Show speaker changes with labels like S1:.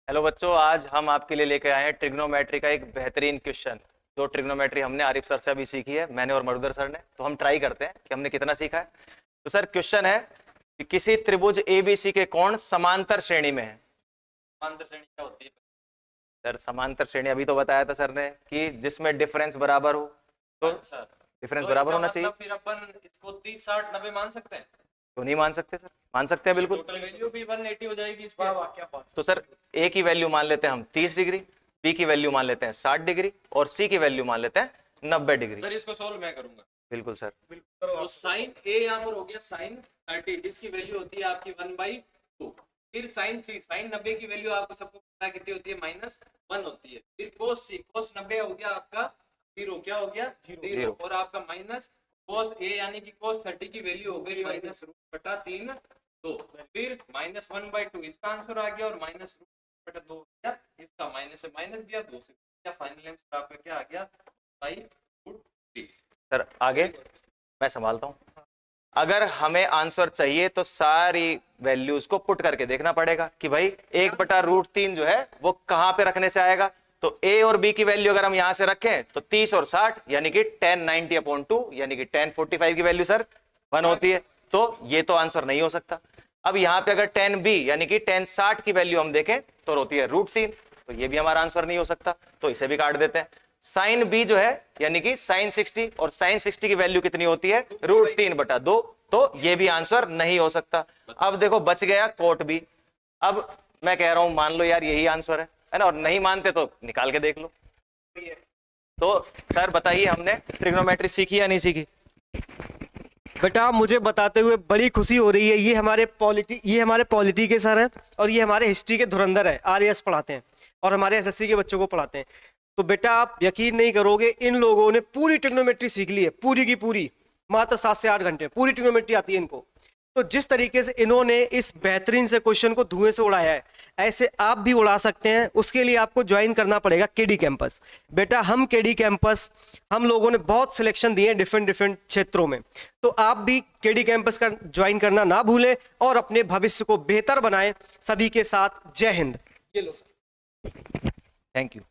S1: Hello बच्चों, आज हम आपके लिए लेकर आए हैं ट्रिग्नोमेट्री का एक बेहतरीन क्वेश्चन। जो ट्रिग्नोमेट्री हमने आरिफ सर से अभी सीखी है, मैंने और मरुदर सर ने। तो हम ट्राई करते हैं कि हमने कितना सीखा है। तो सर क्वेश्चन है कि किसी त्रिभुज एबीसी के कोण समांतर श्रेणी में है। समांतर श्रेणी क्या होती है सर? समांतर श्रेणी अभी तो बताया था सर ने कि जिसमें डिफरेंस बराबर हो। तो अच्छा, डिफरेंस तो बराबर होना चाहिए।
S2: फिर अपन इसको 30, 60, 90 मान सकते हैं?
S1: तो नहीं मान सकते सर? मान सकते हैं बिल्कुल।
S2: टोटल वैल्यू भी 180 हो जाएगी इसकी। वाह वाह, क्या बात।
S1: तो सर ए की वैल्यू मान लेते हैं हम 30 डिग्री, बी की वैल्यू मान लेते हैं 60 डिग्री और सी की वैल्यू मान लेते हैं 90 डिग्री।
S2: सर इसको सॉल्व मैं करूंगा।
S1: बिल्कुल सर।
S2: तो साइन ए यहाँ पर हो गया साइन 30, जिसकी वैल्यू होती है आपकी 1/2। फिर साइन सी, साइन 90 की वैल्यू आपको सबको पता है कितनी होती है, -1 होती है। फिर कोस सी, कोस 90 हो गया आपका 0, क्या हो गया 0, और आपका माइनस कोस ए यानी कि कोस 30 की वैल्यू हो गई -√3, 2। फिर -1/2 इसका आंसर आ गया, और -√2 इसका, माइनस से माइनस दिया, 2 से क्या, फाइनल आंसर आपका क्या आ गया, √3।
S1: सर आगे मैं संभालता हूँ। अगर हमें आंसर चाहिए तो सारी वैल्यूज को पुट करके देखना पड़ेगा कि भाई 1/√3 जो है वो कहां पे रखने से आएगा। तो ए और बी की वैल्यू अगर हम यहां से रखें तो 30 और 60 यानी कि 1090/2 यानी कि 1045 की वैल्यू सर 1 होती है। तो ये तो आंसर नहीं हो सकता। अब यहां पे अगर 10b यानी कि 1060 की वैल्यू हम देखें तो होती है √3, तो ये भी हमारा आंसर नहीं हो सकता, तो इसे भी काट देते हैं। साइन बी जो है यानी कि साइन 60, और साइन 60 की वैल्यू कितनी होती है, √3/2, तो ये भी आंसर नहीं हो सकता। अब देखो बच गया कोट बी। अब मैं कह रहा हूं मान लो यार यही आंसर है ना, और नहीं मानते तो निकाल के देख लो। तो सर बताइए, हमने ट्रिग्नोमेट्री सीखी या नहीं सीखी?
S3: बेटा मुझे बताते हुए बड़ी खुशी हो रही है। ये हमारे पॉलिटी के सर हैं, और ये हमारे हिस्ट्री के धुरंधर है, आरएएस पढ़ाते हैं और हमारे एसएससी के बच्चों को पढ़ाते हैं। तो बेटा आप यकीन नहीं करोगे, इन लोगों ने पूरी ट्रिग्नोमेट्री सीख ली है, पूरी की पूरी, मात्र 7 से 8 घंटे पूरी ट्रिग्नोमेट्री आती है इनको। तो जिस तरीके से इन्होंने इस बेहतरीन से क्वेश्चन को धुएं से उड़ाया है, ऐसे आप भी उड़ा सकते हैं। उसके लिए आपको ज्वाइन करना पड़ेगा केडी कैंपस। बेटा हम केडी कैंपस, हम लोगों ने बहुत सिलेक्शन दिए हैं डिफरेंट क्षेत्रों में। तो आप भी केडी कैंपस का ज्वाइन करना ना भूलें और अपने भविष्य को बेहतर बनाएं। सभी के साथ जय हिंद। ये लो सर।
S1: Thank you.